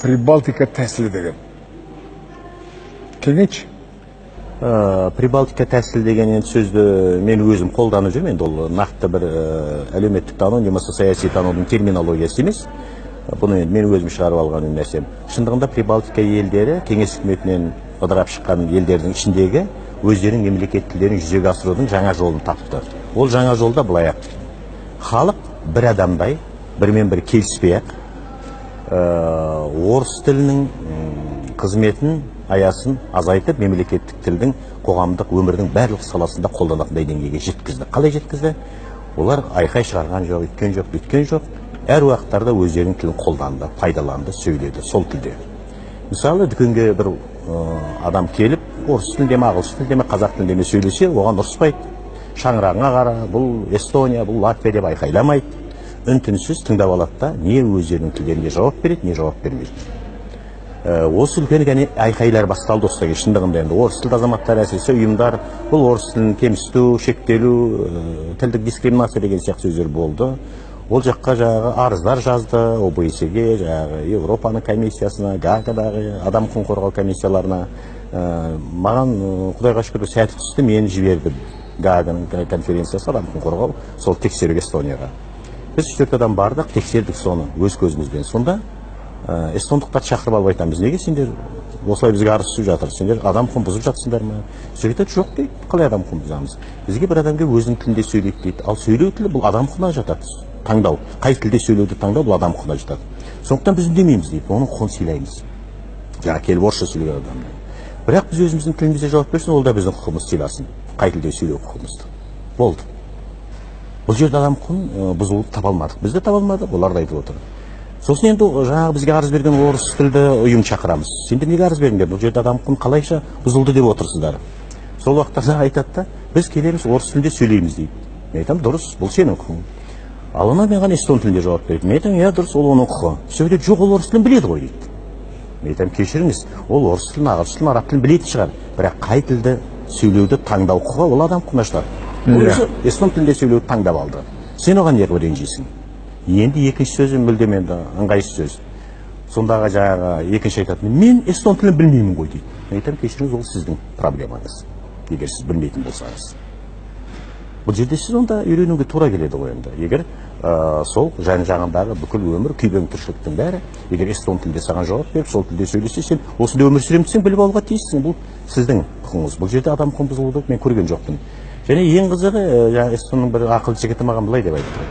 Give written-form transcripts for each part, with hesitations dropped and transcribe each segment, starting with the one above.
Прибалтика тәсілі деген кеңейші. Прибалтика тәсілі деген енді сөзді мен өзім қолданып жүрмін. Енді ол нақты бір әлеуметтік тану немесе саяси танудың терминологиясы емес. Бұны енді мен өзім шығарып алған нәрсем. Шындығында Прибалтика елдері кеңес үкіметінен ыдырап шыққан елдердің ішіндегі өздерінің мемлекет тілдерін жүзеге асырудың жаңа жолын тапты. Ол жаңа жолда былай: халық бір адамдай бірмен бір келіспей-ақ орыс тілінің қызметін аясын азайтып, мемлекеттік тілдің қоғамдық өмірдің барлық саласында қолданатындай деңгейге жеткізді. Қалай жеткізді? Олар айқай шығарған жоқ, өйткен жоқ, бүйткен жоқ. Әр уақыттарда өздерінің тілін қолданды, пайдаланды, сөйледі сол тілде. Мысалы, дүкенге бір адам келіп, орыс тілінде ме, ағылшын тілінде ме, қазақ тілінде ме сөйлесе, оған ұрыспайды. Шаңырағыңа қара, бұл Эстония, бұл Латвия деп айқайламайды. Үн-түнсіз тыңдап алады да, не өздерінің тілдеріне жауап береді, не жауап бермейді. Осы үлкен айқайлар басталды осылай. Шындығында енді орыс тілді азаматтар, әсіресе ұйымдар, бұл орыс тілін кемсіту, шектелу, тілдік дискриминация деген сияқты сөздер болды. Ол жаққа жаңағы арыздар жазды, ОБСЕ-ге, жаңағы Европаның комиссиясына, Гаагадағы адам құқығын қорғау комиссияларына. Маған құдайға шүкір сәті түсті, мені жіберді Гааганың конференциясы, адам құқығын қорғау, сол тексеруге Эстонияға. Біз 4 адам бардық, тексердік соны өз көзімізбен. Сонда эстондықтарды шақырып алып айтамыз: неге сендер осылай бізге арыз түсіп жатыр, сендер адам құқығын бұзып жатсыңдар ма? Сөйтіп айтады: жоқ дейді, қалай адам құқығын бұзамыз? Бізге бір адамға өзінің тілінде сөйлейді дейді. Ал сөйлеу тілі бұл адам құқығына жатады. Таңдау, қай тілде сөйлеуді таңдау бұл адам құқығына жатады. Сондықтан біз үндемейміз дейді, оның құқығын сыйлаймыз. Жаңа келіп орысша сөйлеген адамды. Бірақ біз өзіміздің тілімізде жауап берсін, ол да біздің құқығымызды сыйласын, қай тілде сөйлеу құқығымызды. Болды. Бұл жерде адам құқығын бұзылып таба алмадық. Біз де таба алмадық, олар да айтып отыр. Сосын енді жаңағы бізге арыз берген орыс тілді ұйым шақырамыз. Сендер неге арыз бердіңдер? Бұл жерде адам құқығын қалайша бұзылды деп отырсыздар. Сол уақытта айтады да, біз келеміз орыс тілінде сөйлейміз дейді. Мен айтамын: дұрыс, бұл сенің құқығың. Ал ана маған эстон тілінде жауап берді. Мен айтамын: иә дұрыс, ол оның құқығы. Сөйтеді: жоқ, ол орыс тілін біледі ғой дейді. Мен айтамын: кешіріңіз, ол орыс тілін, ағылшын тілін, араб тілін білетін шығар. Бірақ қай тілді сөйлеуді таңдау құқығы ол адам құқығына жатады. Ол өзі эстон тілінде сөйлеуді таңдап алды. Сен оған неғып ренжисің? Енді екінші сөзі мүлдем енді ыңғайсыз сөз. Сондағы жаңағы екінші айтатын: мен эстон тілін білмеймін ғой дейді. Мен айтамын: кешіріңіз, ол сіздің проблемаңыз, егер сіз білмейтін болсаңыз. Бұл жерде сіз онда үйренуге тура келеді ғой енді. Егер сол жан-жағындағы бүкіл өмір, күйбең тіршіліктің бәрі, егер эстон тілде саған жауап беріп, сол тілде сөйлесе, сен осында өмір сүремін десең, біліп алуға тиіссің. Бұл сіздің құқығыңыз. Бұл жерде адам құқығын бұзылуды мен көрген жоқпын. Және ең қызығы, жаңағы эстонның бір ақылды жігіті маған былай деп айтты: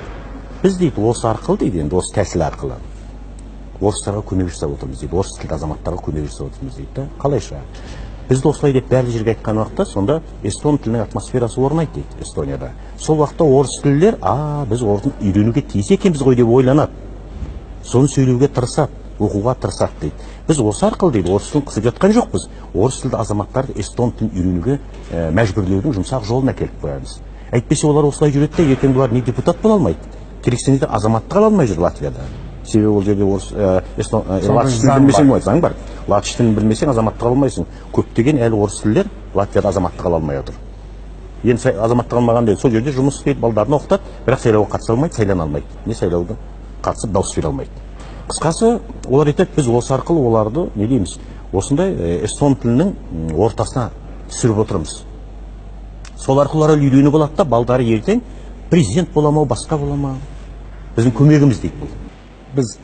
біз дейді, осы арқылы дейді, енді осы тәсіл арқылы орыстарға көмек жасап отырмыз дейді, орыс тілді азаматтарға көмек жасап отырмыз дейді. Қалайша? Бізді осылай деп барлық жерге айтқан уақытта, сонда эстон тілінің атмосферасы орнайды дейді Эстонияда. Сол уақытта орыс тілділер: біз орысын үйренуге тиіс екенбіз ғой деп ойланады. Соны сөйлеуге тырысады, оқуға тырысады дейді. Біз осы арқылы дейді, орыс тілін қысып жатқан жоқпыз. Орыс тілді азаматтарды эстон тілін үйренуге мәжбүрлеудің жұмсақ жолын әкеліп қоямыз. Әйтпесе олар осылай жүреді де, ертең бұлар не депутат бола алмайды, керексенде азаматтық ала алмай жүр Латвияда. Себебі ол жерде латыш тілін білмесең болады, заң бар. Латыш тілін білмесең азаматтық ала алмайсың. Көптеген әлі орыс тілдер Латвияда азаматтық ала алмай отыр. Енді азаматтық алмаған дейді, сол жерде жұмыс істейді, балдарын оқытады, бірақ сайлауға қатыса алмайды, сайлана алмайды. Не сайлауға қатысып дауыс бере алмайды. Қысқасы, олар айтады: біз осы арқылы оларды не дейміз, осындай эстон тілінің ортасына түсіріп отырмыз. Сол арқылы үйреніп болады да, балдары ертең президент бола ма, басқа бола ма, біздің көмегіміз дейді бұл. Біз